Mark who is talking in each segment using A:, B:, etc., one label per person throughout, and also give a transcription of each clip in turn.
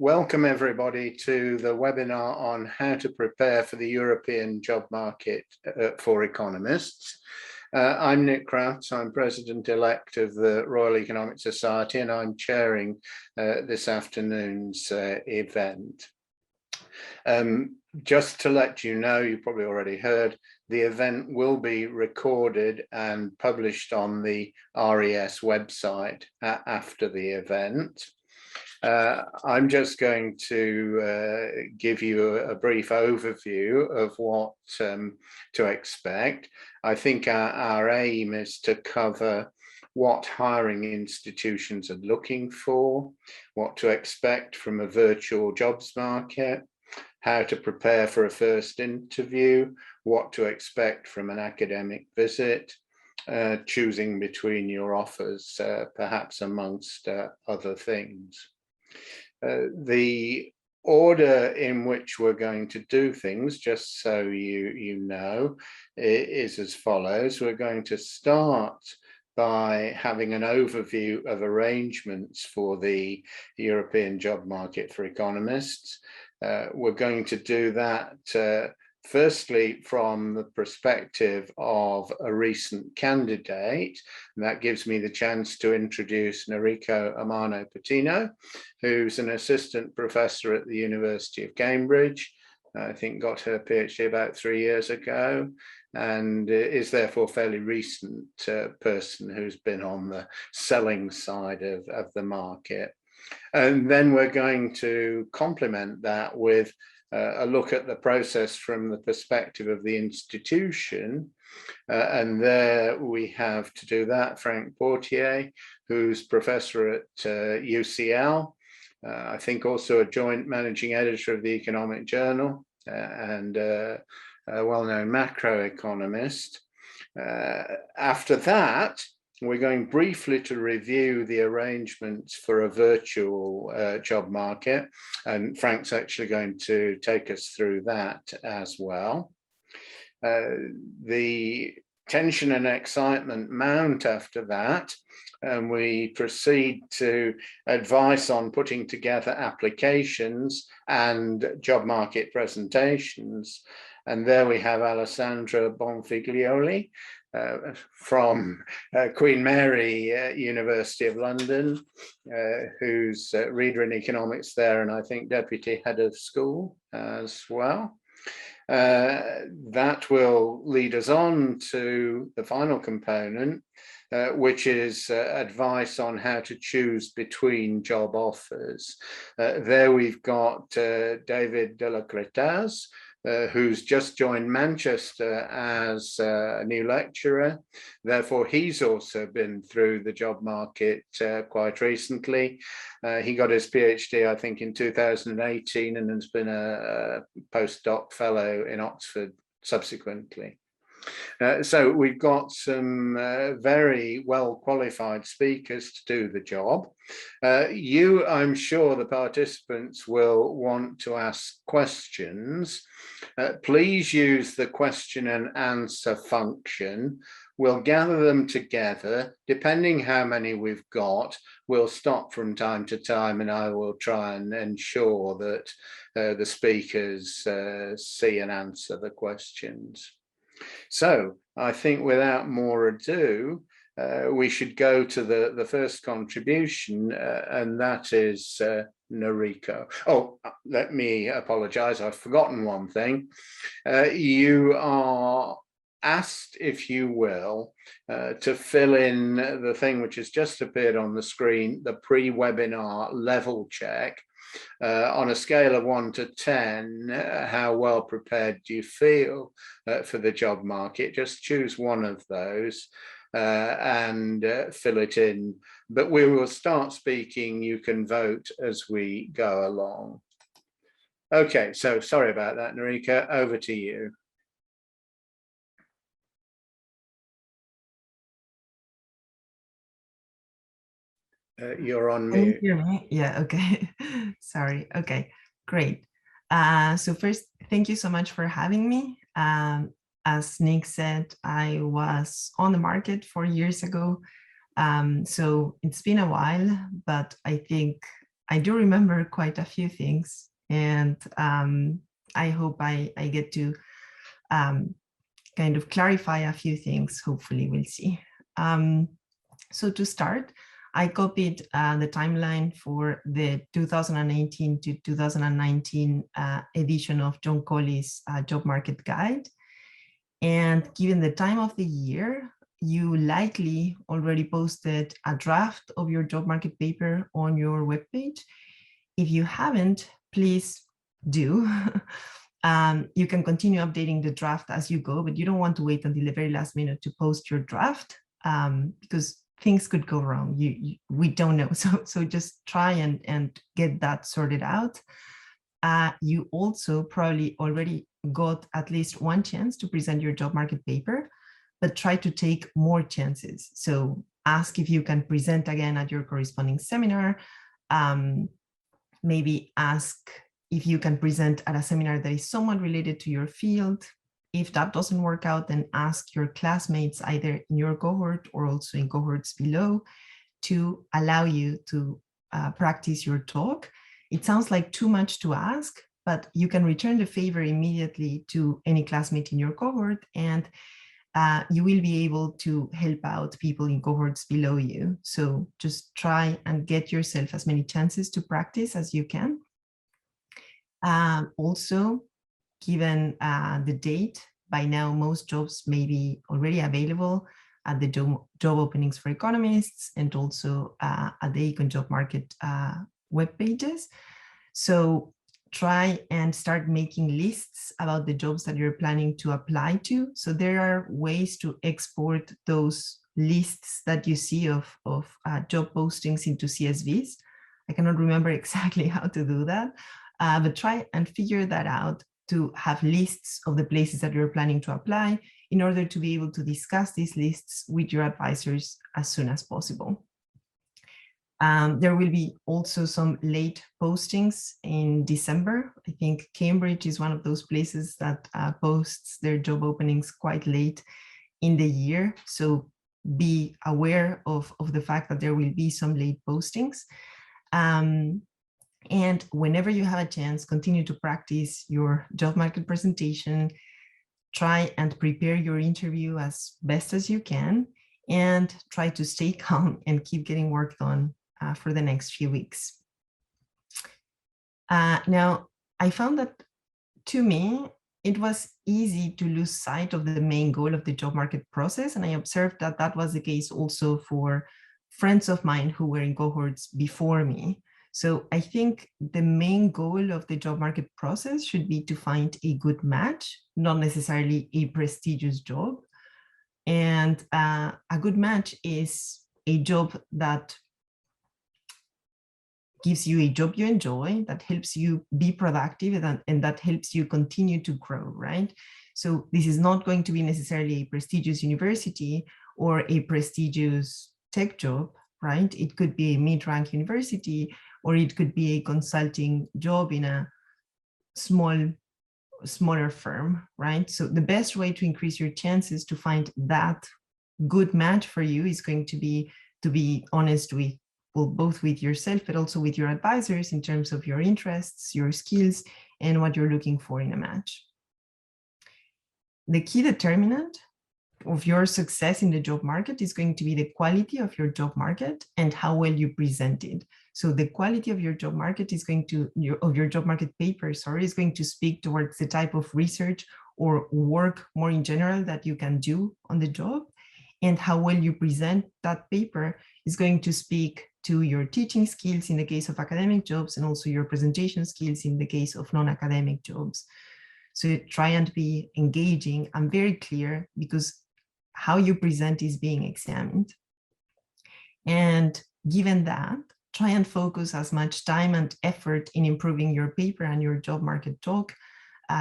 A: Welcome everybody to the webinar on how to prepare for the European job market for economists. I'm Nick Crafts, I'm President-elect of the Royal Economic Society, and I'm chairing this afternoon's event. Just to let you know, you probably already heard, the event will be recorded and published on the RES website after the event. I'm just going to give you a brief overview of what to expect. I think our aim is to cover what hiring institutions are looking for, what to expect from a virtual jobs market, how to prepare for a first interview, what to expect from an academic visit, choosing between your offers, perhaps amongst other things. The order in which we're going to do things, just so you know, is as follows. We're going to start by having an overview of arrangements for the European job market for economists. We're going to do that firstly from the perspective of a recent candidate, and that gives me the chance to introduce Noriko Amano-Patino, who's an assistant professor at the University of Cambridge. I think got her PhD about 3 years ago, and is therefore a fairly recent person who's been on the selling side of the market. And then we're going to complement that with a look at the process from the perspective of the institution. And there we have, to do that, Frank Portier, who's professor at UCL, I think also a joint managing editor of the Economic Journal, and a well-known macroeconomist. After that, we're going briefly to review the arrangements for a virtual job market, and Frank's actually going to take us through that as well. The tension and excitement mount after that, and we proceed to advice on putting together applications and job market presentations. And there we have Alessandra Bonfiglioli, from Queen Mary University of London, who's reader in economics there, and I think deputy head of school as well. That will lead us on to the final component, which is advice on how to choose between job offers. There we've got David de la Cretas, who's just joined Manchester as a new lecturer. Therefore, he's also been through the job market quite recently. He got his PhD, I think, in 2018, and has been a postdoc fellow in Oxford subsequently. So we've got some very well qualified speakers to do the job. I'm sure the participants will want to ask questions. Please use the question and answer function. We'll gather them together. Depending how many we've got, we'll stop from time to time, and I will try and ensure that the speakers see and answer the questions. So I think without more ado, we should go to the first contribution, and that is Noriko. Oh, let me apologize. I've forgotten one thing. You are asked, if you will, to fill in the thing which has just appeared on the screen, the pre-webinar level check. On a scale of 1 to 10, how well prepared do you feel for the job market? Just choose one of those and fill it in. But we will start speaking. You can vote as we go along. Okay, so sorry about that, Noriko. Over to you. You're on mute.
B: Can you hear me? Yeah, okay. Sorry. Okay, great. So first, thank you so much for having me. As Nick said, I was on the market 4 years ago. So it's been a while, but I think I do remember quite a few things, and I hope I get to kind of clarify a few things. Hopefully, we'll see. So to start, I copied the timeline for the 2018 to 2019 edition of John Colley's Job Market Guide. And given the time of the year, you likely already posted a draft of your job market paper on your webpage. If you haven't, please do. You can continue updating the draft as you go, but you don't want to wait until the very last minute to post your draft because things could go wrong. We don't know. So just try and get that sorted out. You also probably already got at least one chance to present your job market paper, but try to take more chances. So ask if you can present again at your corresponding seminar. Maybe ask if you can present at a seminar that is somewhat related to your field. If that doesn't work out, then ask your classmates either in your cohort or also in cohorts below to allow you to practice your talk. It sounds like too much to ask, but you can return the favor immediately to any classmate in your cohort, and you will be able to help out people in cohorts below you. So just try and get yourself as many chances to practice as you can. Also, given the date, by now most jobs may be already available at the job openings for economists and also at the Econ Job Market web pages. So try and start making lists about the jobs that you're planning to apply to. So there are ways to export those lists that you see of job postings into CSVs. I cannot remember exactly how to do that, but try and figure that out to have lists of the places that you're planning to apply in order to be able to discuss these lists with your advisors as soon as possible. There will be also some late postings in December. I think Cambridge is one of those places that posts their job openings quite late in the year. So be aware of the fact that there will be some late postings. And whenever you have a chance, continue to practice your job market presentation. Try and prepare your interview as best as you can, and try to stay calm and keep getting work done for the next few weeks. Now, I found that to me, it was easy to lose sight of the main goal of the job market process. And I observed that that was the case also for friends of mine who were in cohorts before me. So I think the main goal of the job market process should be to find a good match, not necessarily a prestigious job. And a good match is a job that gives you a job you enjoy, that helps you be productive, and that helps you continue to grow, right? So this is not going to be necessarily a prestigious university or a prestigious tech job, right? It could be a mid-rank university, or it could be a consulting job in a smaller firm, right? So the best way to increase your chances to find that good match for you is going to be honest with, well, both with yourself, but also with your advisors in terms of your interests, your skills, and what you're looking for in a match. The key determinant of your success in the job market is going to be the quality of your job market and how well you present it. So the quality of your job market is going to, of your job market paper, sorry, is going to speak towards the type of research or work more in general that you can do on the job. And how well you present that paper is going to speak to your teaching skills in the case of academic jobs, and also your presentation skills in the case of non-academic jobs. So try and be engaging and very clear, because how you present is being examined. And given that, try and focus as much time and effort in improving your paper and your job market talk,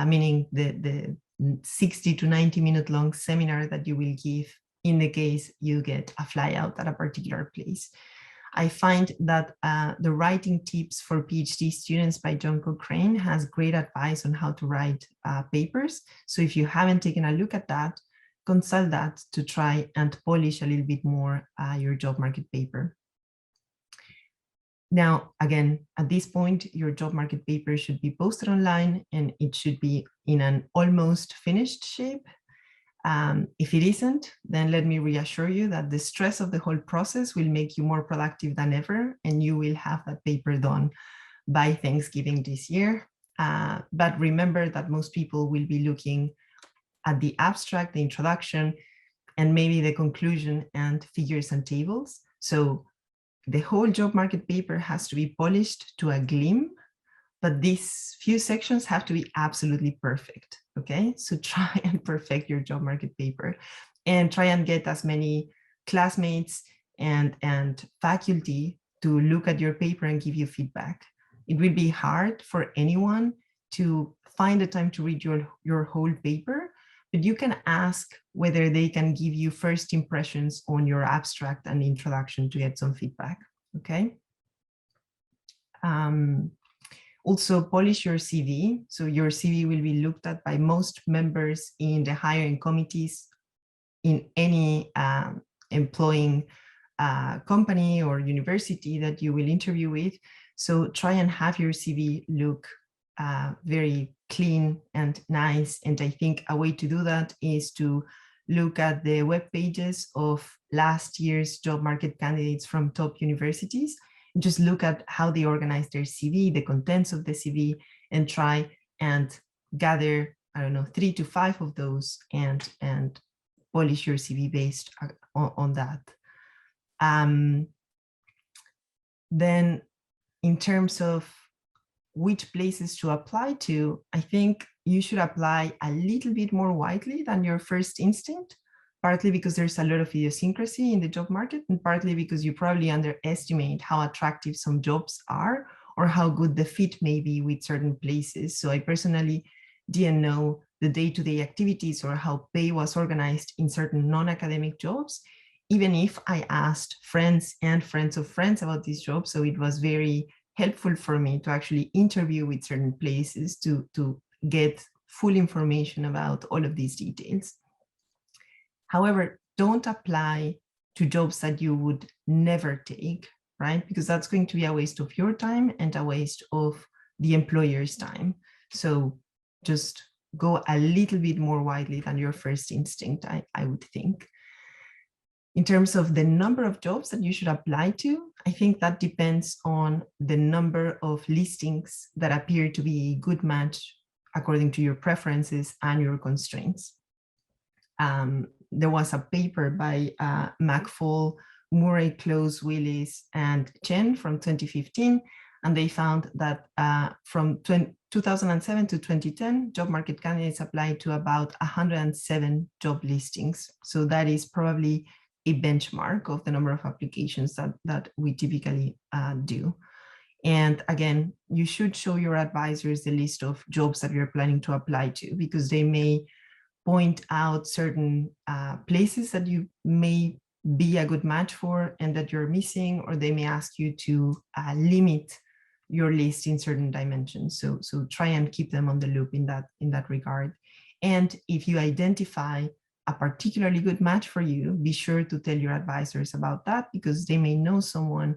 B: meaning the 60 to 90 minute long seminar that you will give in the case you get a fly out at a particular place. I find that the writing tips for PhD students by John Cochrane has great advice on how to write papers. So if you haven't taken a look at that, consult that to try and polish a little bit more your job market paper. Now, again, at this point, your job market paper should be posted online and it should be in an almost finished shape. If it isn't, then let me reassure you that the stress of the whole process will make you more productive than ever, and you will have that paper done by Thanksgiving this year. But remember that most people will be looking at the abstract, the introduction, and maybe the conclusion and figures and tables. So the whole job market paper has to be polished to a gleam, but these few sections have to be absolutely perfect. Okay, so try and perfect your job market paper and try and get as many classmates and faculty to look at your paper and give you feedback. It will be hard for anyone to find the time to read your whole paper, but you can ask whether they can give you first impressions on your abstract and introduction to get some feedback, okay? Also polish your CV. So your CV will be looked at by most members in the hiring committees in any employing company or university that you will interview with. So try and have your CV look very clean and nice. And I think a way to do that is to look at the web pages of last year's job market candidates from top universities. Just look at how they organize their CV, the contents of the CV, and try and gather, I don't know, 3 to 5 of those and polish your CV based on that. Then in terms of which places to apply to, I think you should apply a little bit more widely than your first instinct, partly because there's a lot of idiosyncrasy in the job market, and partly because you probably underestimate how attractive some jobs are or how good the fit may be with certain places. So I personally didn't know the day-to-day activities or how pay was organized in certain non-academic jobs, even if I asked friends and friends of friends about these jobs. So it was very helpful for me to actually interview with certain places to get full information about all of these details. However, don't apply to jobs that you would never take, right? Because that's going to be a waste of your time and a waste of the employer's time. So just go a little bit more widely than your first instinct, I would think. In terms of the number of jobs that you should apply to, I think that depends on the number of listings that appear to be a good match according to your preferences and your constraints. There was a paper by McFall, Murray, Close, Willis, and Chen from 2015, and they found that from 2007 to 2010, job market candidates applied to about 107 job listings. So that is probably a benchmark of the number of applications that we typically do. And again, you should show your advisors the list of jobs that you're planning to apply to, because they may point out certain places that you may be a good match for and that you're missing, or they may ask you to limit your list in certain dimensions. So try and keep them on the loop in that regard. And if you identify a particularly good match for you, be sure to tell your advisors about that, because they may know someone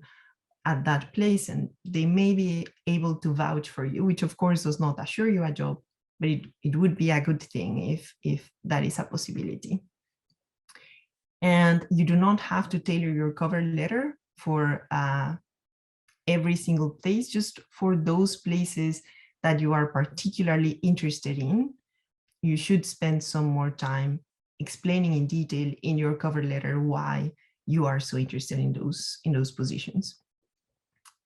B: at that place and they may be able to vouch for you, which of course does not assure you a job, but it would be a good thing if that is a possibility. And you do not have to tailor your cover letter for every single place, just for those places that you are particularly interested in. You should spend some more time explaining in detail in your cover letter why you are so interested in those positions.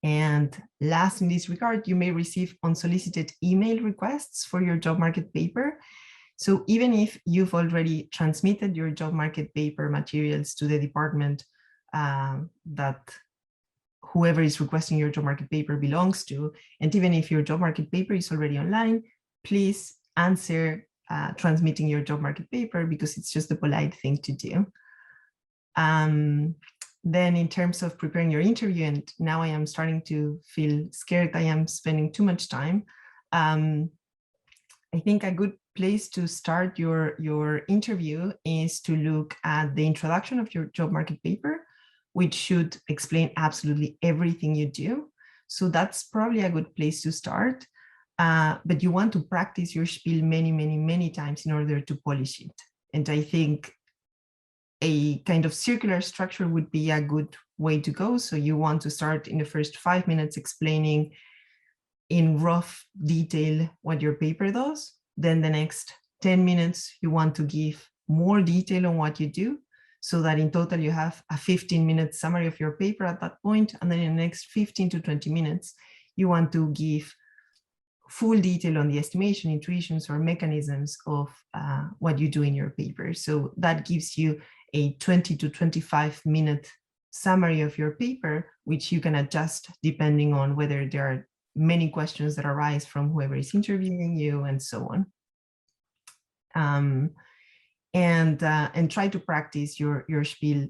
B: And last in this regard, you may receive unsolicited email requests for your job market paper. So even if you've already transmitted your job market paper materials to the department that whoever is requesting your job market paper belongs to, and even if your job market paper is already online, please answer transmitting your job market paper, because it's just a polite thing to do. Then in terms of preparing your interview, and now I am starting to feel scared I am spending too much time, I think a good place to start your interview is to look at the introduction of your job market paper, which should explain absolutely everything you do. So that's probably a good place to start. But you want to practice your spiel many, many, many times in order to polish it. And I think a kind of circular structure would be a good way to go. So you want to start in the first 5 minutes explaining in rough detail what your paper does. Then the next 10 minutes, you want to give more detail on what you do, so that in total you have a 15-minute summary of your paper at that point. And then in the next 15 to 20 minutes, you want to give full detail on the estimation, intuitions, or mechanisms of what you do in your paper. So that gives you a 20 to 25-minute summary of your paper, which you can adjust depending on whether there are many questions that arise from whoever is interviewing you and so on. And try to practice your spiel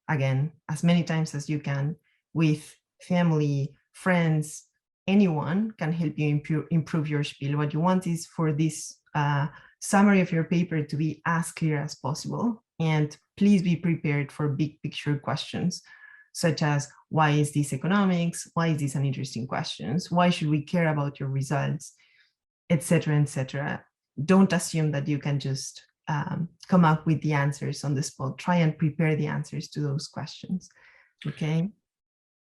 B: again as many times as you can with family, friends. Anyone can help you improve your spiel. What you want is for this summary of your paper to be as clear as possible. And please be prepared for big picture questions, such as, why is this economics? Why is this an interesting question? Why should we care about your results? Etc., etc. Don't assume that you can just come up with the answers on the spot. Try and prepare the answers to those questions. Okay.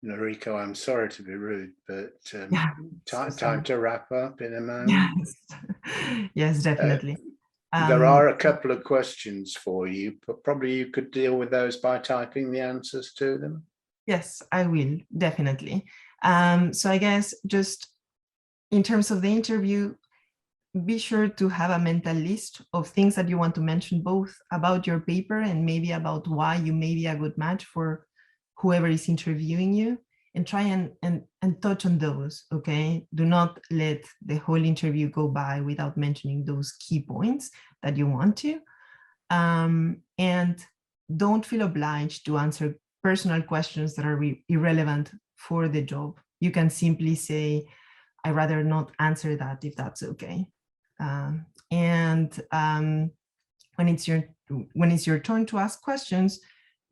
A: Noriko, I'm sorry to be rude, but
B: Yeah,
A: time to wrap up in a moment.
B: Yes, yes, definitely.
A: There are a couple of questions for you, but probably you could deal with those by typing the answers to them.
B: Yes, I will, definitely. So I guess just in terms of the interview, be sure to have a mental list of things that you want to mention, both about your paper and maybe about why you may be a good match for whoever is interviewing you, and try and touch on those, okay? Do not let the whole interview go by without mentioning those key points that you want to. And don't feel obliged to answer personal questions that are irrelevant for the job. You can simply say, I'd rather not answer that, if that's okay. When it's your turn to ask questions,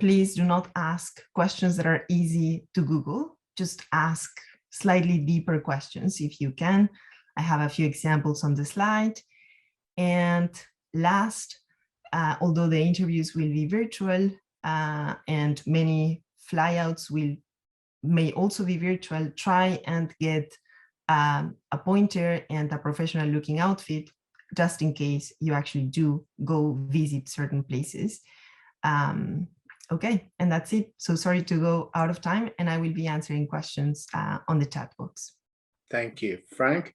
B: please do not ask questions that are easy to Google. Just ask slightly deeper questions if you can. I have a few examples on the slide. And last, although the interviews will be virtual and many flyouts may also be virtual, try and get a pointer and a professional looking outfit, just in case you actually do go visit certain places. Okay, and that's it. So sorry to go out of time, and I will be answering questions on the chat box.
A: Thank you. Frank?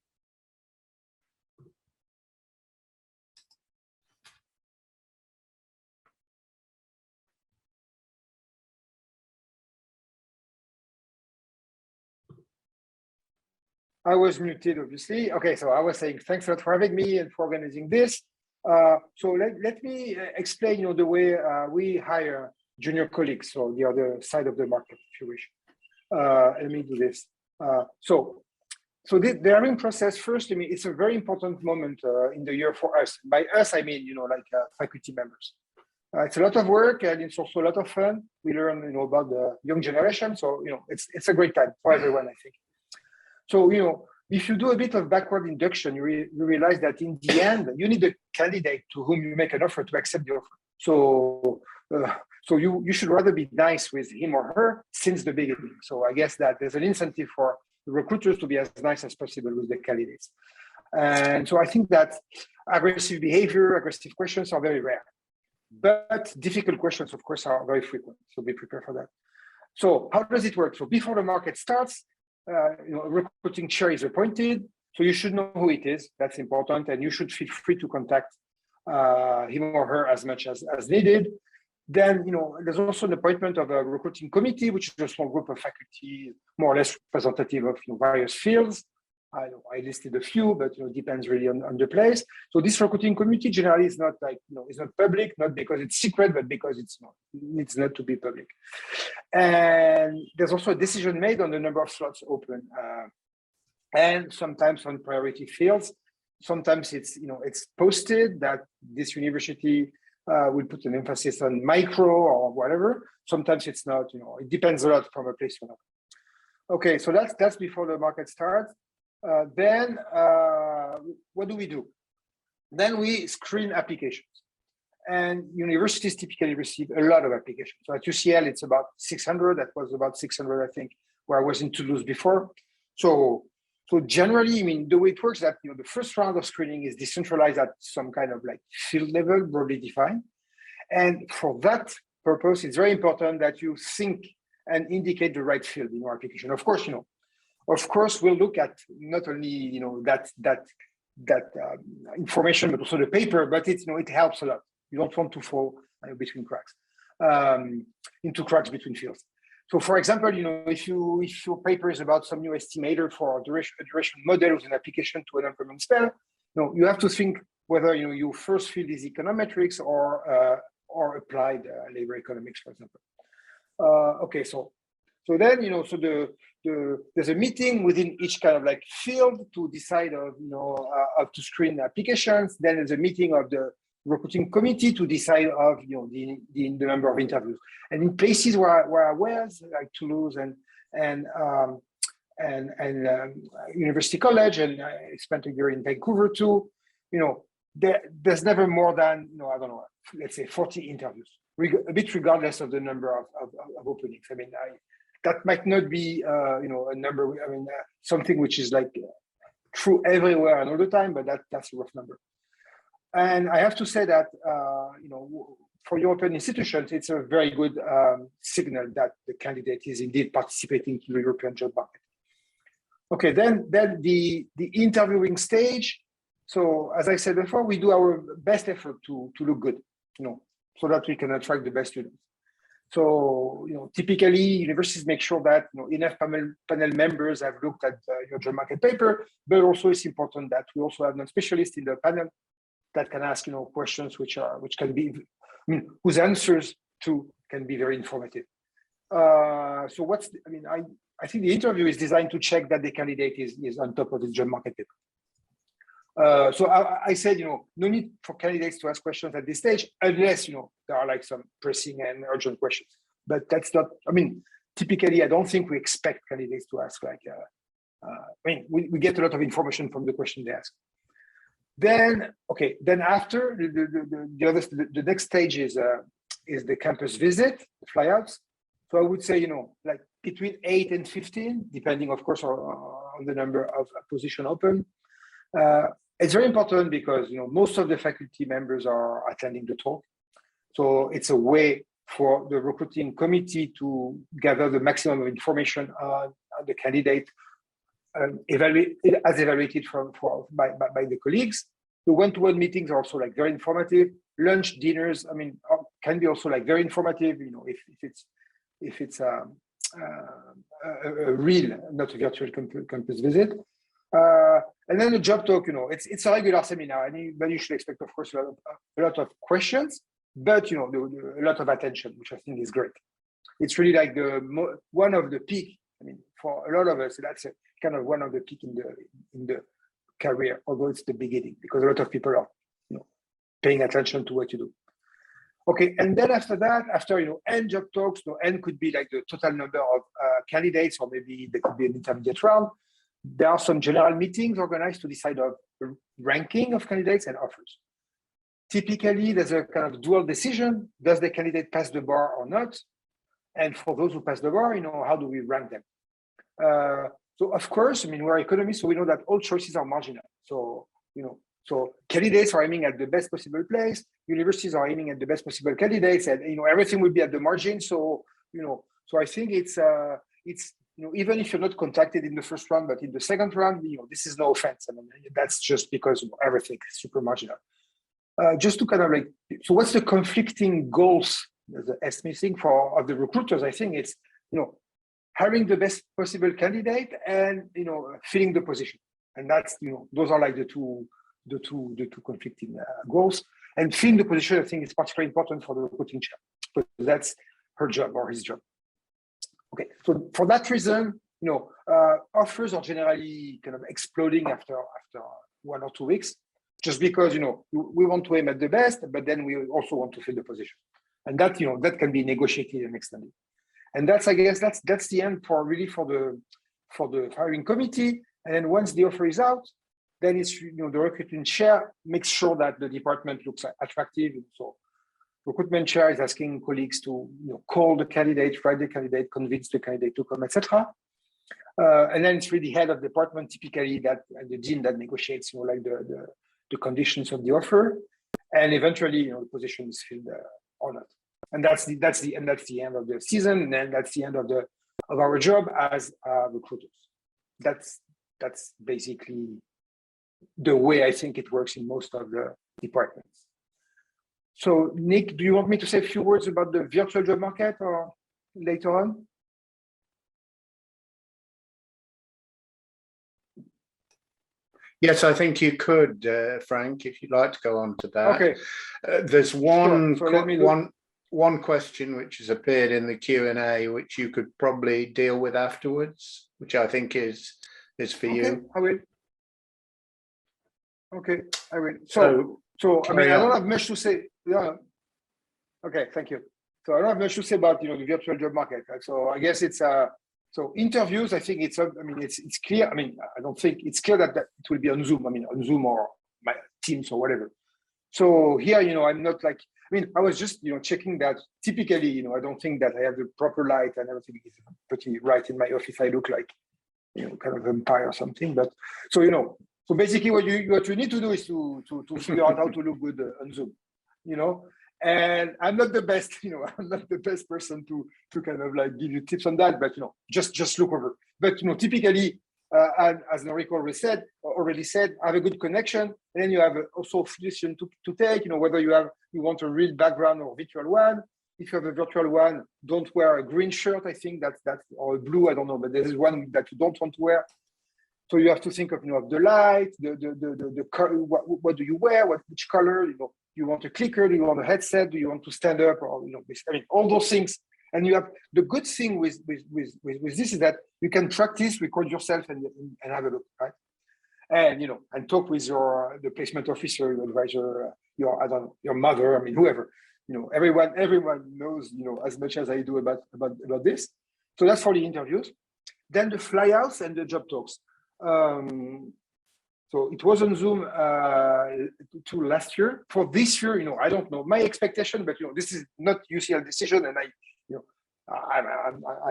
C: I was muted, obviously. Okay, so I was saying thanks a lot for having me and for organizing this. So let me explain, the way we hire junior colleagues, so the other side of the market, if you wish. Let me do this. So the hiring process, first, it's a very important moment in the year for us. By us, I mean, like faculty members. It's a lot of work, and it's also a lot of fun. We learn, about the young generation. So, it's a great time for everyone, I think. So, if you do a bit of backward induction, you realize that in the end, you need a candidate to whom you make an offer to accept the offer. So you should rather be nice with him or her since the beginning. So I guess that there's an incentive for the recruiters to be as nice as possible with the candidates. And so I think that aggressive behavior, aggressive questions are very rare. But difficult questions, of course, are very frequent. So be prepared for that. So how does it work? So before the market starts, a recruiting chair is appointed. So you should know who it is. That's important. And you should feel free to contact him or her as much as needed. Then, there's also an appointment of a recruiting committee, which is a small group of faculty, more or less representative of various fields. I listed a few, but it depends really on the place. So this recruiting committee generally is not it's not public, not because it's secret, but because it's not to be public. And there's also a decision made on the number of slots open, and sometimes on priority fields. Sometimes it's posted that this university will put an emphasis on micro or whatever. Sometimes it's not. It depends a lot from a place to another. Okay, so that's before the market starts. Then what do? Then we screen applications. And universities typically receive a lot of applications. So at UCL, it's about 600. That was about 600, I think, where I was in Toulouse before. So generally, I mean, the way it works is that the first round of screening is decentralized at some kind of like field level, broadly defined. And for that purpose, it's very important that you think and indicate the right field in your application. Of course, we'll look at not only that information, but also the paper. But it helps a lot. You don't want to fall between cracks, into cracks between fields. So, for example, if your paper is about some new estimator for a duration model with an application to an unemployment spell, you have to think whether your first field is econometrics or applied labor economics, for example. Okay, so then there's a meeting within each kind of like field to decide of to screen applications. Then there's a meeting of the recruiting committee to decide of the number of interviews. And in places where I was, like Toulouse and University College, and I spent a year in Vancouver too, there's never more than I don't know, let's say 40 interviews, a bit regardless of the number of openings. I mean, that might not be a number. I mean, something which is like true everywhere and all the time, but that's a rough number. And I have to say that for European institutions, it's a very good signal that the candidate is indeed participating in the European job market. Okay, then the interviewing stage. So as I said before, we do our best effort to look good, so that we can attract the best students. So typically universities make sure that enough panel members have looked at your job market paper, but also it's important that we also have non-specialists in the panel that can ask questions which can be, whose answers can be very informative. So I think the interview is designed to check that the candidate is on top of his job market paper. So I said, no need for candidates to ask questions at this stage, unless, there are like some pressing and urgent questions. But that's not, typically, I don't think we expect candidates to ask we get a lot of information from the question they ask. Then after the next stage is the campus visit, the flyouts. So I would say, like between 8 and 15, depending, of course, on the number of position open. It's very important because most of the faculty members are attending the talk, so it's a way for the recruiting committee to gather the maximum of information on the candidate, evaluated by the colleagues. The one-to-one meetings are also like very informative. Lunch, dinners, can be also like very informative. If it's a real, not a virtual campus visit. And then the job talk, it's a regular seminar. Anybody should expect, of course, a lot of questions, but a lot of attention, which I think is great. It's really like one of the peak. For a lot of us, that's kind of one of the peak in the career, although it's the beginning, because a lot of people are, paying attention to what you do. Okay, and then after that, end job talks, end could be like the total number of candidates, or maybe there could be an intermediate round. There are some general meetings organized to decide on the ranking of candidates and offers. Typically, there's a kind of dual decision. Does the candidate pass the bar or not? And for those who pass the bar, how do we rank them? So of course, we're economists, so we know that all choices are marginal. So, so candidates are aiming at the best possible place. Universities are aiming at the best possible candidates, and everything will be at the margin. So, so I think it's even if you're not contacted in the first round, but in the second round, this is no offense. That's just because everything is super marginal. Just to kind of like, so what's the conflicting goals, the estimating of the recruiters? I think it's, hiring the best possible candidate and, filling the position. And that's, those are like the two conflicting goals. And filling the position, I think, is particularly important for the recruiting chair, because that's her job or his job. Okay, so for that reason, offers are generally kind of exploding after 1 or 2 weeks, just because we want to aim at the best, but then we also want to fill the position, and that that can be negotiated and extended. And that's, I guess, that's the end for the for the hiring committee. And then once the offer is out, then it's the recruitment chair makes sure that the department looks attractive. So recruitment chair is asking colleagues to call the candidate, write the candidate, convince the candidate to come, etc. And then it's really head of department, typically that the dean that negotiates, like the conditions of the offer, and eventually, the position is filled or not. And that's the end of the season, and that's the end of our job as recruiters. That's basically the way I think it works in most of the departments. So, Nick, do you want me to say a few words about the virtual job market or later on?
A: Yes, I think you could, Frank, if you'd like to go on to that.
C: Okay.
A: There's one,
C: sure. So
A: one question which has appeared in the Q&A, which you could probably deal with afterwards, which I think is for you.
C: I will. Okay, I will. So I mean, I don't have much to say. Yeah. Okay, thank you. So I don't have much to say about the virtual job market. Right? So I guess it's so interviews. I think it's it's clear. I mean, I don't think it's clear that it will be on Zoom. I mean, on Zoom or my Teams or whatever. So here, I'm not like. I mean, I was just checking that. Typically, I don't think that I have the proper light and everything is pretty right in my office. I look like kind of vampire or something. But so So basically, what you need to do is to figure out how to look good on Zoom, And I'm not the best, I'm not the best person to kind of like give you tips on that, but just look over. But typically, as Noriko already said, have a good connection, and then you have also a decision to take. Whether you want a real background or virtual one. If you have a virtual one, don't wear a green shirt. I think that's or a blue. I don't know, but there is one that you don't want to wear. So you have to think of the light, the color, what do you wear, which color, you want a clicker, do you want a headset, do you want to stand up, or I mean all those things. And you have the good thing with this is that you can practice, record yourself, and have a look, right? And and talk with the placement officer, your advisor, your mother, I mean whoever, everyone knows as much as I do about this. So that's for the interviews. Then the flyouts and the job talks. So it was on Zoom to last year. For this year, I don't know my expectation, but this is not UCL decision, and I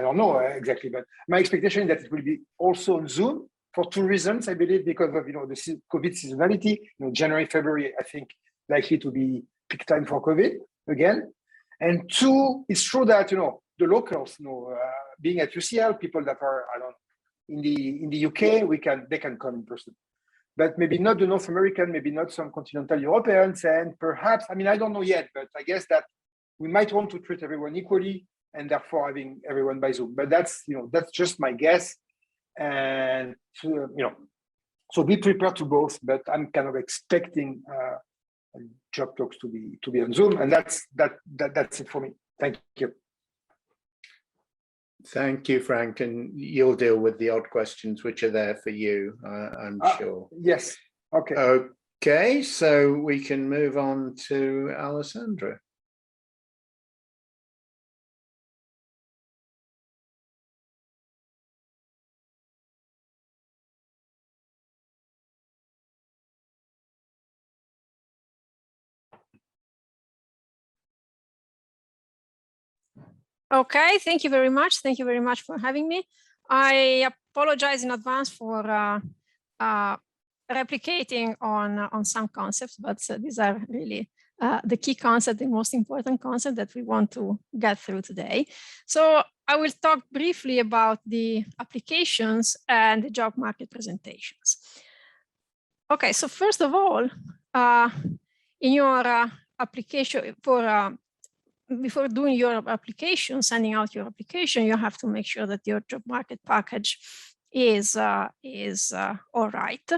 C: don't know exactly, but my expectation is that it will be also on Zoom for two reasons, I believe, because of the COVID seasonality. January, February, I think likely to be peak time for COVID again, and two, it's true that the locals, being at UCL, people that are in the UK, they can come in person, but maybe not the North American, maybe not some continental Europeans, and perhaps, I mean, I don't know yet, but I guess that we might want to treat everyone equally, and therefore having everyone by Zoom. But that's just my guess, and so be prepared to both. But I'm kind of expecting job talks to be on Zoom, and that's it for me. Thank you.
A: Thank you, Frank, and you'll deal with the odd questions which are there for you, I'm sure.
C: Yes. Okay.
A: Okay, so we can move on to Alessandra.
D: Okay, thank you very much. Thank you very much for having me. I apologize in advance for replicating on some concepts, but these are really the key concept, the most important concept that we want to get through today. So I will talk briefly about the applications and the job market presentations. Okay, so first of all, in your application before doing your application, sending out your application, you have to make sure that your job market package is all right.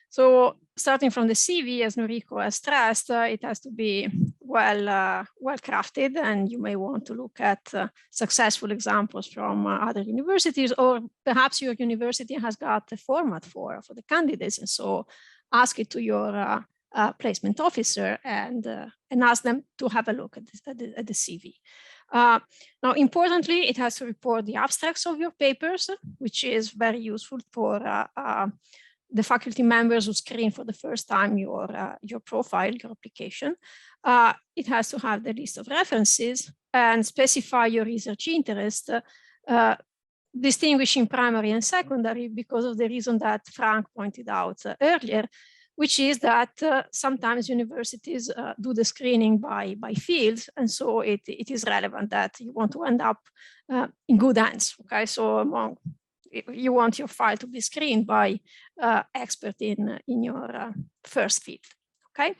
D: So starting from the CV, as Noriko has stressed, it has to be well crafted, and you may want to look at successful examples from other universities, or perhaps your university has got a format for the candidates, and so ask it to your placement officer and ask them to have a look at the CV. Now, importantly, it has to report the abstracts of your papers, which is very useful for the faculty members who screen for the first time your profile, your application. It has to have the list of references and specify your research interest, distinguishing primary and secondary because of the reason that Frank pointed out earlier, which is that sometimes universities do the screening by fields, and so it is relevant that you want to end up in good hands. Okay, so you want your file to be screened by expert in your first field. Okay.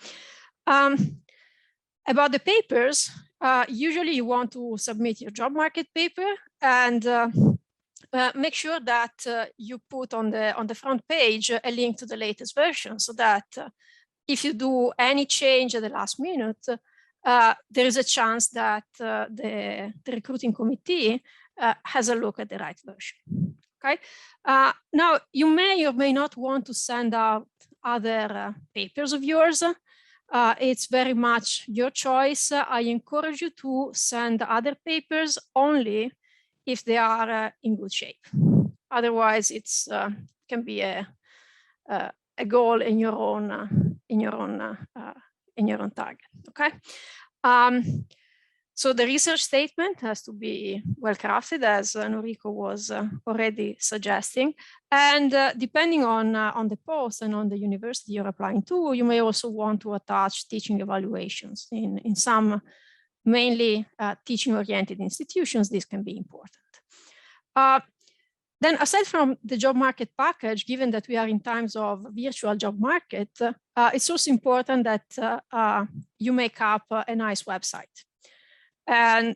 D: About the papers, usually you want to submit your job market paper and make sure that you put on the front page a link to the latest version, so that if you do any change at the last minute, there is a chance that the recruiting committee has a look at the right version. Okay. Now, you may or may not want to send out other papers of yours. It's very much your choice. I encourage you to send other papers only if they are in good shape. Otherwise, it's can be a goal in your own target. Okay. So the research statement has to be well crafted, as Noriko was already suggesting. And depending on the post and on the university you're applying to, you may also want to attach teaching evaluations. In some mainly teaching-oriented institutions, this can be important. Then aside from the job market package, given that we are in times of virtual job market, it's also important that you make up a nice website. And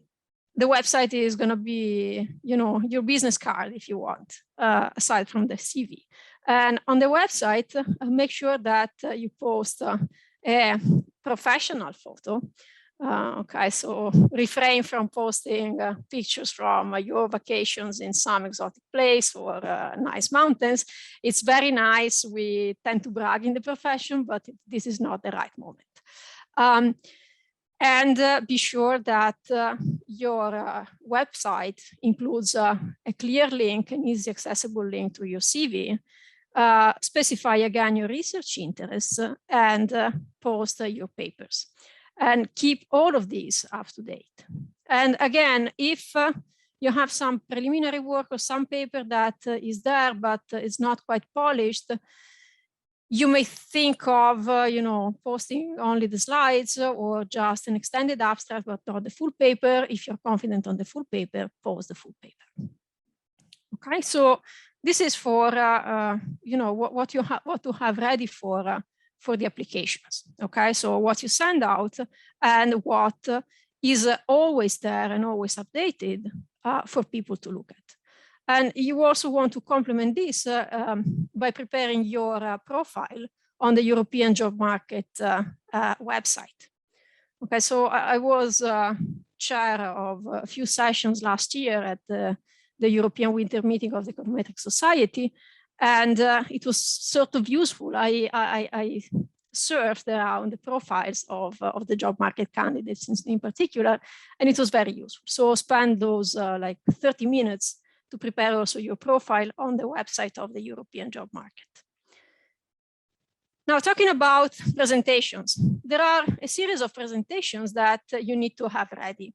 D: the website is going to be, your business card, if you want, aside from the CV. And on the website, make sure that you post a professional photo. Okay, so refrain from posting pictures from your vacations in some exotic place or nice mountains. It's very nice. We tend to brag in the profession, but this is not the right moment. And be sure that your website includes a clear link, an easy accessible link to your CV. Specify again your research interests and post your papers. And keep all of these up to date. And again, if you have some preliminary work or some paper that is there, but is not quite polished, you may think of, posting only the slides or just an extended abstract, but not the full paper. If you're confident on the full paper, post the full paper. Okay, so this is for, what to have ready for the applications. Okay, so what you send out and what is always there and always updated for people to look at. And you also want to complement this by preparing your profile on the European job market website. Okay, so I was chair of a few sessions last year at the European Winter Meeting of the Econometric Society, and it was sort of useful. I surfed around the profiles of the job market candidates in particular, and it was very useful. So spend those like 30 minutes to prepare also your profile on the website of the European job market. Now, talking about presentations, there are a series of presentations that you need to have ready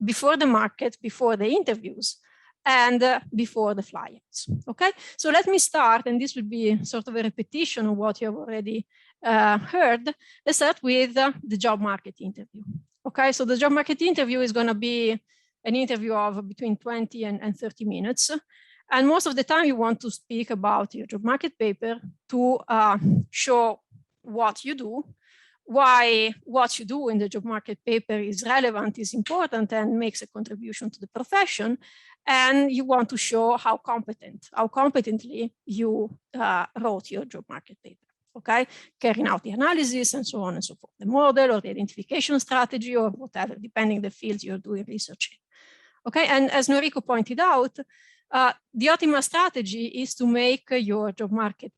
D: before the market, before the interviews, and before the fly-ins. Okay, so let me start, and this will be sort of a repetition of what you have already heard. Let's start with the job market interview. Okay, so the job market interview is going to be an interview of between 20 and 30 minutes. And most of the time you want to speak about your job market paper to show what you do, why what you do in the job market paper is relevant, is important, and makes a contribution to the profession. And you want to show how competently you wrote your job market paper. Okay, carrying out the analysis and so on and so forth, the model or the identification strategy or whatever, depending the field you're doing research in. Okay, and as Noriko pointed out, the optimal strategy is to make your job market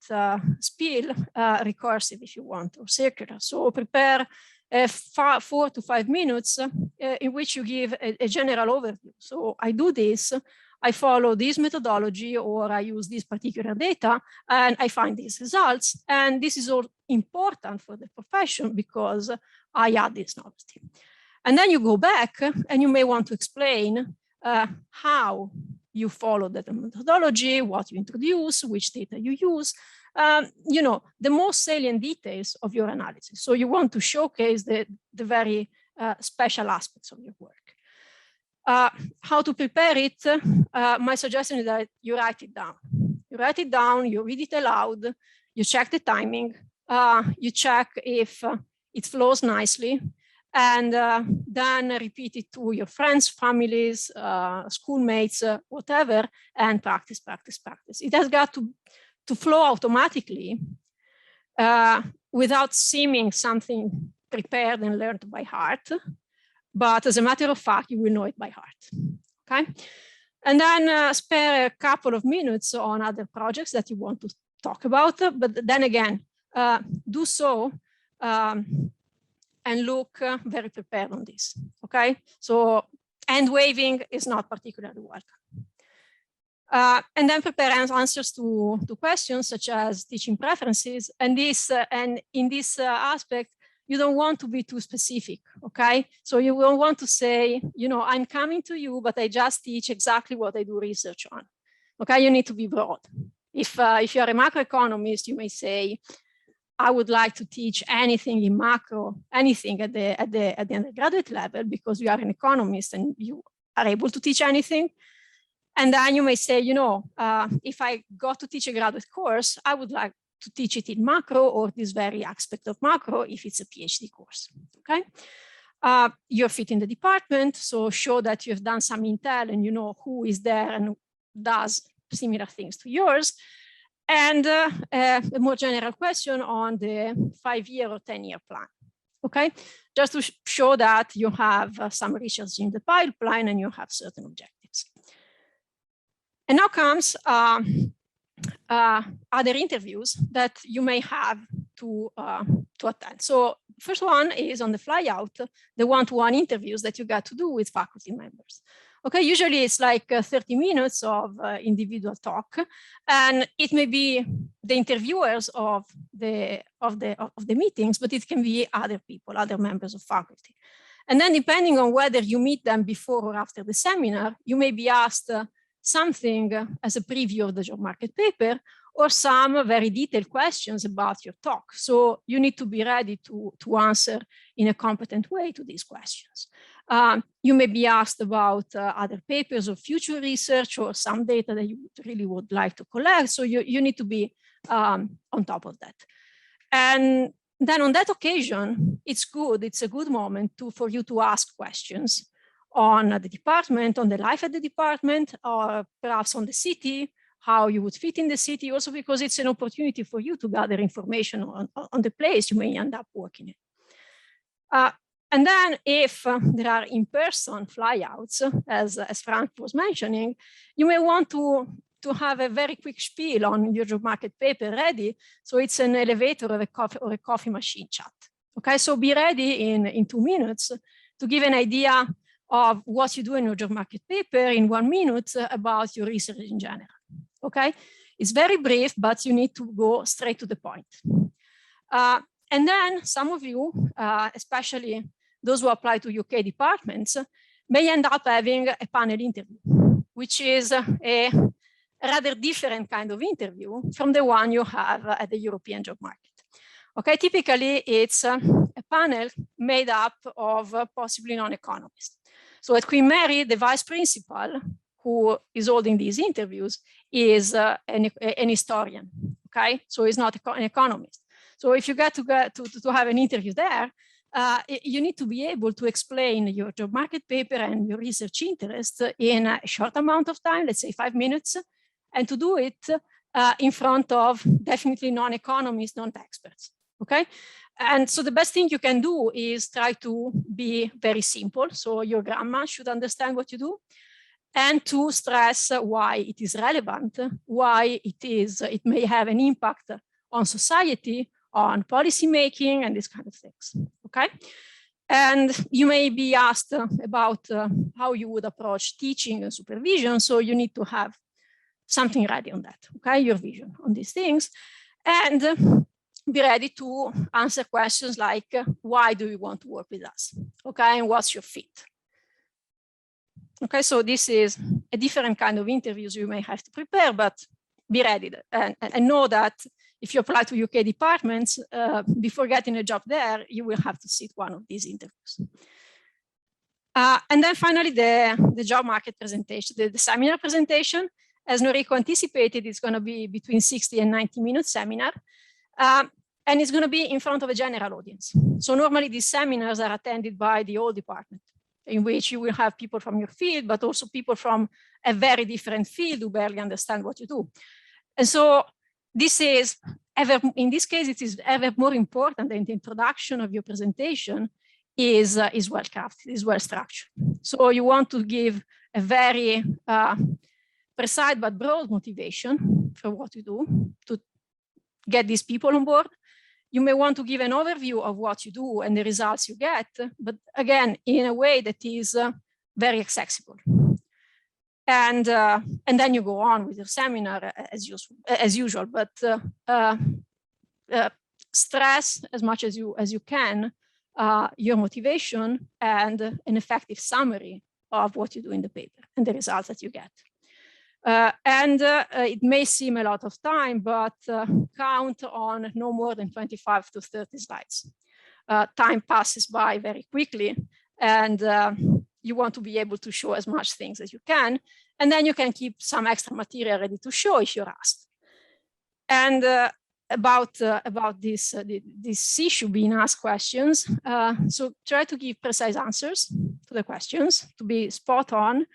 D: spiel recursive, if you want, or circular. So prepare 4 to 5 minutes in which you give a general overview. So I do this, I follow this methodology, or I use this particular data, and I find these results. And this is all important for the profession because I add this novelty. And then you go back and you may want to explain how you follow that methodology, what you introduce, which data you use, you know, the most salient details of your analysis. So you want to showcase the very special aspects of your work. How to prepare it? My suggestion is that you write it down. You write it down, you read it aloud, you check the timing, you check if it flows nicely, and then repeat it to your friends, families, schoolmates, whatever, and practice, practice, practice. It has got to flow automatically without seeming something prepared and learned by heart. But as a matter of fact, you will know it by heart, okay? And then spare a couple of minutes on other projects that you want to talk about. But then again, do so and look very prepared on this, okay? So hand waving is not particularly welcome. And then prepare answers to questions such as teaching preferences. And in this aspect, you don't want to be too specific, okay? So you don't want to say, you know, I'm coming to you, but I just teach exactly what I do research on, okay? You need to be broad. If you're a macroeconomist, you may say, I would like to teach anything in macro, anything at the undergraduate level, because you are an economist and you are able to teach anything. And then you may say, you know, if I got to teach a graduate course, I would like to teach it in macro or this very aspect of macro if it's a PhD course, okay? You're fit in the department, so show that you've done some intel and you know who is there and does similar things to yours. And a more general question on the 5-year or 10-year plan, okay? Just to show that you have some research in the pipeline and you have certain objectives. And now comes other interviews that you may have to attend. So first one is on the fly out, the one-to-one interviews that you got to do with faculty members. Okay, usually it's like 30 minutes of individual talk, and it may be the interviewers of the meetings, but it can be other people, other members of faculty. And then depending on whether you meet them before or after the seminar, you may be asked something as a preview of the job market paper, or some very detailed questions about your talk. So you need to be ready to answer in a competent way to these questions. You may be asked about other papers or future research or some data that you really would like to collect. So you need to be on top of that. And then on that occasion, it's a good moment for you to ask questions on the department, on the life at the department, or perhaps on the city, how you would fit in the city, also because it's an opportunity for you to gather information on the place you may end up working in. And then if there are in-person flyouts, as Frank was mentioning, you may want to have a very quick spiel on your job market paper ready. So it's an elevator or a coffee machine chat. Okay, so be ready in 2 minutes to give an idea of what you do in your job market paper in 1 minute about your research in general. Okay, it's very brief, but you need to go straight to the point. And then some of you, especially those who apply to UK departments, may end up having a panel interview, which is a rather different kind of interview from the one you have at the European job market. Okay, typically it's a panel made up of possibly non-economists. So at Queen Mary, the vice principal who is holding these interviews is an historian, okay? So he's not an economist. So if you get to have an interview there, you need to be able to explain your job market paper and your research interest in a short amount of time, let's say 5 minutes, and to do it in front of definitely non-economists, non-experts, okay? And so the best thing you can do is try to be very simple. So your grammar should understand what you do, and to stress why it is relevant, why it may have an impact on society, on policy making and these kind of things, okay? And you may be asked about how you would approach teaching and supervision, so you need to have something ready on that, okay? Your vision on these things, and be ready to answer questions like, why do you want to work with us, okay? And what's your fit? Okay, so this is a different kind of interviews you may have to prepare, but be ready and know that if you apply to UK departments, before getting a job there, you will have to sit one of these interviews. And then finally, the job market presentation, the seminar presentation, as Noriko anticipated, it's going to be between 60 and 90-minute seminar. And it's going to be in front of a general audience. So normally these seminars are attended by the whole department, in which you will have people from your field, but also people from a very different field who barely understand what you do. And so this is in this case, it is ever more important that the introduction of your presentation is well crafted, is well structured. So you want to give a very precise but broad motivation for what you do to get these people on board. You may want to give an overview of what you do and the results you get, but again, in a way that is very accessible. And then you go on with your seminar as usual, but stress as much as you can your motivation and an effective summary of what you do in the paper and the results that you get. It may seem a lot of time, but count on no more than 25 to 30 slides. Time passes by very quickly, and you want to be able to show as much things as you can, and then you can keep some extra material ready to show if you're asked. And about this issue, being asked questions, so try to give precise answers to the questions, to be spot on,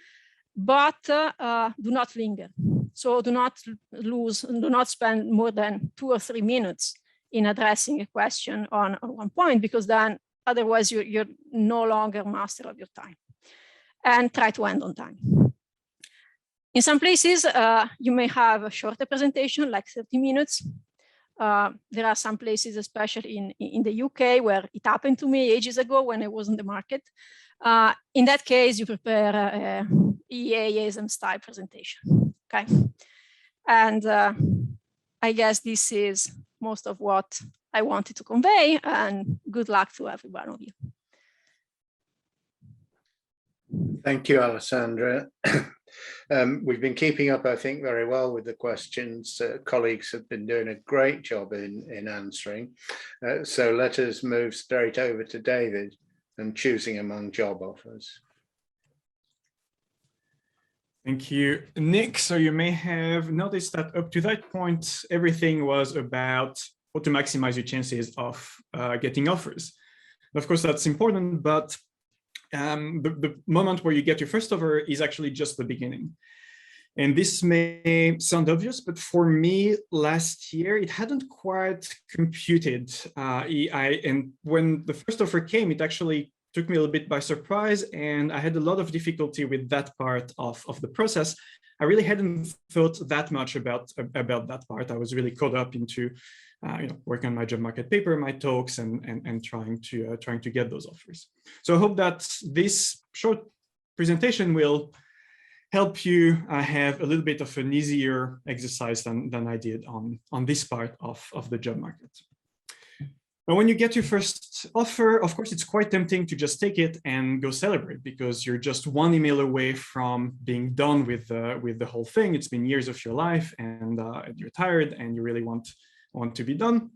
D: but do not linger. So do not spend more than 2 or 3 minutes in addressing a question on one point, because then otherwise you're no longer master of your time. And try to end on time. In some places, you may have a shorter presentation, like 30 minutes. There are some places, especially in the UK, where it happened to me ages ago when I was in the market. In that case, you prepare a EA-ASM style presentation, okay? And I guess this is most of what I wanted to convey, and good luck to every one of you.
A: Thank you, Alessandra. We've been keeping up, I think, very well with the questions. Colleagues have been doing a great job in answering. So let us move straight over to David and choosing among job offers.
E: Thank you, Nick. So you may have noticed that up to that point, everything was about how to maximize your chances of getting offers. Of course, that's important, but the moment where you get your first offer is actually just the beginning. And this may sound obvious, but for me last year, it hadn't quite computed. And when the first offer came, it actually took me a little bit by surprise, and I had a lot of difficulty with that part of the process. I really hadn't thought that much about that part. I was really caught up into working on my job market paper, my talks, and trying to get those offers. So I hope that this short presentation will help you have a little bit of an easier exercise than I did on this part of the job market. Now, when you get your first offer, of course, it's quite tempting to just take it and go celebrate, because you're just one email away from being done with the whole thing. It's been years of your life, and you're tired, and you really want to be done.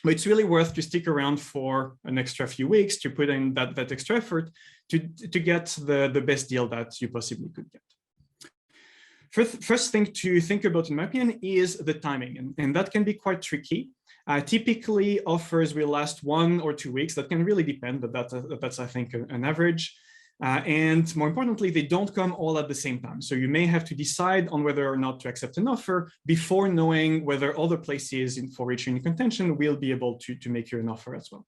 E: But it's really worth to stick around for an extra few weeks to put in that extra effort to get the best deal that you possibly could get. First thing to think about, in my opinion, is the timing, and that can be quite tricky. Typically, offers will last 1 or 2 weeks. That can really depend, but that's I think, an average. And more importantly, they don't come all at the same time. So you may have to decide on whether or not to accept an offer before knowing whether other places for which you're in contention will be able to make you an offer as well.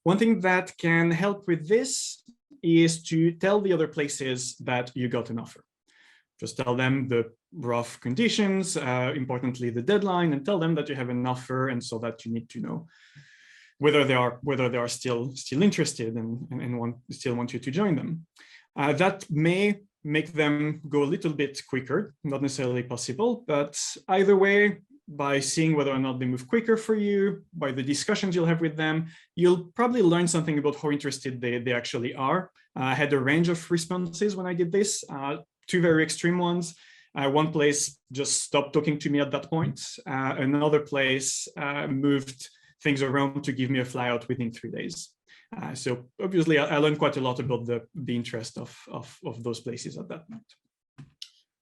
E: One thing that can help with this is to tell the other places that you got an offer. Just tell them the rough conditions, importantly the deadline, and tell them that you have an offer, and so that you need to know whether they are still interested and still want you to join them. That may make them go a little bit quicker, not necessarily possible, but either way, by seeing whether or not they move quicker for you, by the discussions you'll have with them, you'll probably learn something about how interested they actually are. I had a range of responses when I did this, two very extreme ones. One place just stopped talking to me at that point. Another place moved things around to give me a flyout within 3 days. So obviously I learned quite a lot about the interest of those places at that point.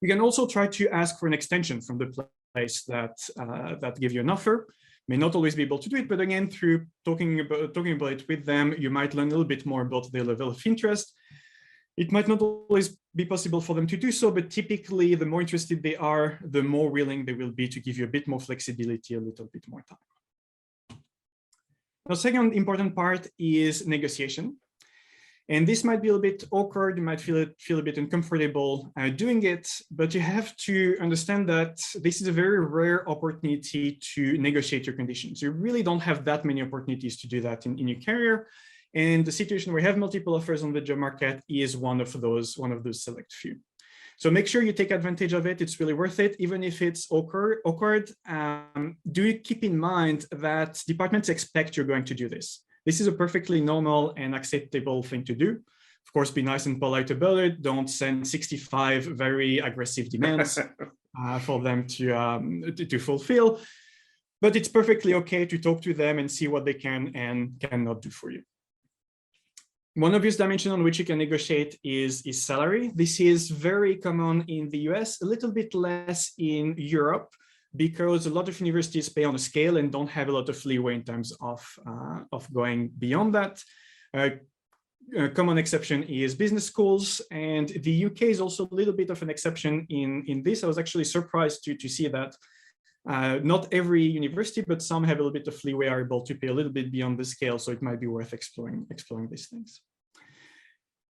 E: You can also try to ask for an extension from the place that give you an offer. May not always be able to do it, but again, through talking about it with them, you might learn a little bit more about their level of interest. It might not always be possible for them to do so, but typically the more interested they are, the more willing they will be to give you a bit more flexibility, a little bit more time. The second important part is negotiation. And this might be a little bit awkward, you might feel a bit uncomfortable doing it, but you have to understand that this is a very rare opportunity to negotiate your conditions. You really don't have that many opportunities to do that in your career. And the situation where you have multiple offers on the job market is one of those select few. So make sure you take advantage of it. It's really worth it, even if it's awkward. Do keep in mind that departments expect you're going to do this. This is a perfectly normal and acceptable thing to do. Of course, be nice and polite about it. Don't send 65 very aggressive demands for them to fulfill. But it's perfectly okay to talk to them and see what they can and cannot do for you. One obvious dimension on which you can negotiate is salary. This is very common in the US, a little bit less in Europe, because a lot of universities pay on a scale and don't have a lot of leeway in terms of going beyond that. A common exception is business schools, and the UK is also a little bit of an exception in this. I was actually surprised to see that not every university, but some have a little bit of leeway, are able to pay a little bit beyond the scale, so it might be worth exploring these things.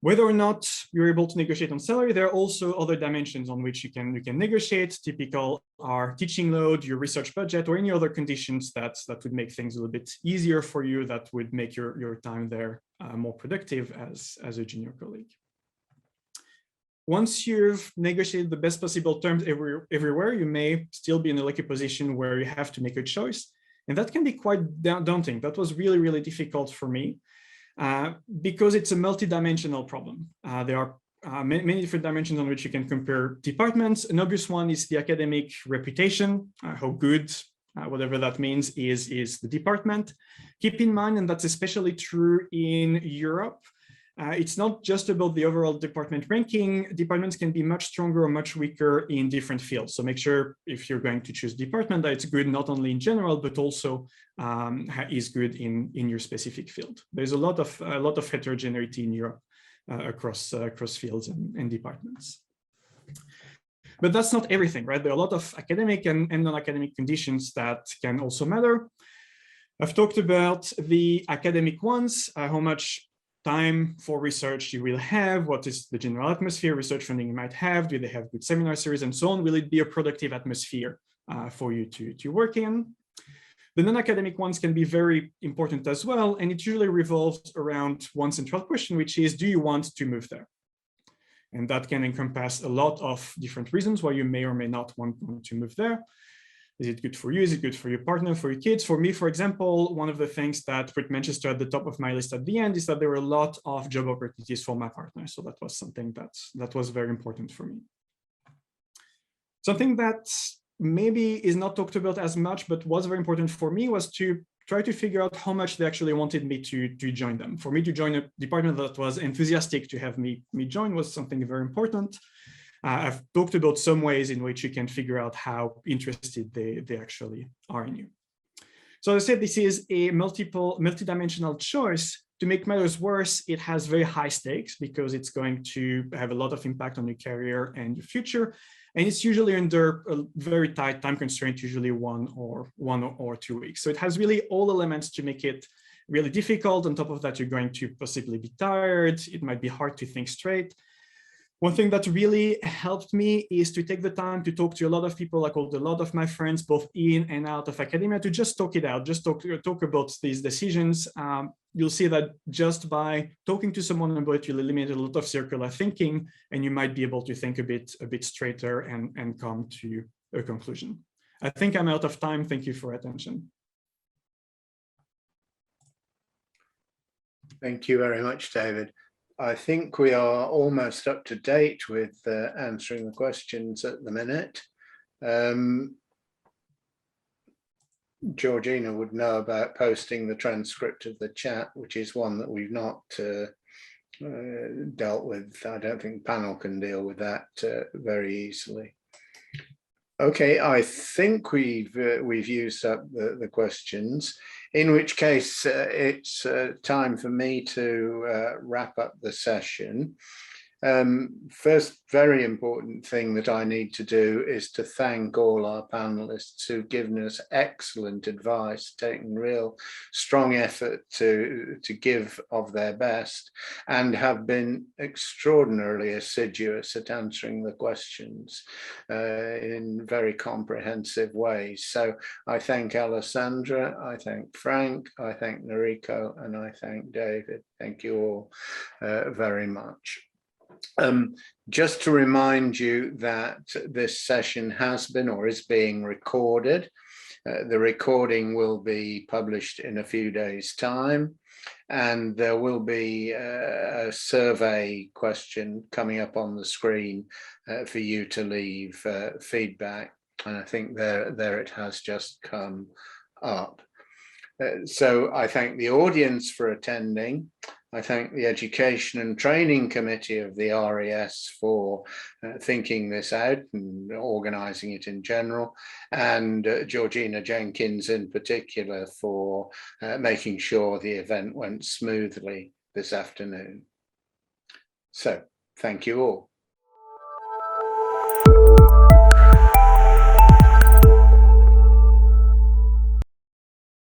E: Whether or not you're able to negotiate on salary, there are also other dimensions on which you can negotiate. Typical are teaching load, your research budget, or any other conditions that would make things a little bit easier for you, that would make your time there more productive as a junior colleague. Once you've negotiated the best possible terms everywhere, you may still be in a lucky position where you have to make a choice. And that can be quite daunting. That was really, really difficult for me. Because it's a multi-dimensional problem. There are many different dimensions on which you can compare departments. An obvious one is the academic reputation, how good, whatever that means, is the department. Keep in mind, and that's especially true in Europe, it's not just about the overall department ranking. Departments can be much stronger or much weaker in different fields. So make sure if you're going to choose department that it's good not only in general, but also is good in your specific field. There's a lot of heterogeneity in Europe across fields and departments. But that's not everything, right? There are a lot of academic and non-academic conditions that can also matter. I've talked about the academic ones, how much time for research you will have, what is the general atmosphere, research funding you might have, do they have good seminar series and so on, will it be a productive atmosphere for you to work in. The non-academic ones can be very important as well, and it usually revolves around one central question, which is, do you want to move there? And that can encompass a lot of different reasons why you may or may not want to move there. Is it good for you? Is it good for your partner, for your kids? For me, for example, one of the things that put Manchester at the top of my list at the end is that there were a lot of job opportunities for my partner. So that was something that was very important for me. Something that maybe is not talked about as much, but was very important for me, was to try to figure out how much they actually wanted me to join them. For me to join a department that was enthusiastic to have me join was something very important. I've talked about some ways in which you can figure out how interested they actually are in you. So as I said, this is a multi-dimensional choice. To make matters worse, it has very high stakes because it's going to have a lot of impact on your career and your future. And it's usually under a very tight time constraint, usually one or 2 weeks. So it has really all elements to make it really difficult. On top of that, you're going to possibly be tired. It might be hard to think straight. One thing that really helped me is to take the time to talk to a lot of people. I called a lot of my friends, both in and out of academia, to just talk it out, just talk about these decisions. You'll see that just by talking to someone about it, you'll eliminate a lot of circular thinking, and you might be able to think a bit straighter and come to a conclusion. I think I'm out of time. Thank you for attention.
A: Thank you very much, David. I think we are almost up to date with answering the questions at the minute. Georgina would know about posting the transcript of the chat, which is one that we've not dealt with. I don't think the panel can deal with that very easily. Okay, I think we've used up the questions, in which case it's time for me to wrap up the session. First very important thing that I need to do is to thank all our panelists who've given us excellent advice, taken real strong effort to give of their best, and have been extraordinarily assiduous at answering the questions in very comprehensive ways. So I thank Alessandra, I thank Frank, I thank Noriko, and I thank David. Thank you all very much. Just to remind you that this session has been or is being recorded. The recording will be published in a few days' time, and there will be a survey question coming up on the screen for you to leave feedback. And I think there it has just come up. So I thank the audience for attending. I thank the Education and Training Committee of the RES for thinking this out and organising it in general, and Georgina Jenkins in particular for making sure the event went smoothly this afternoon. So, thank you all.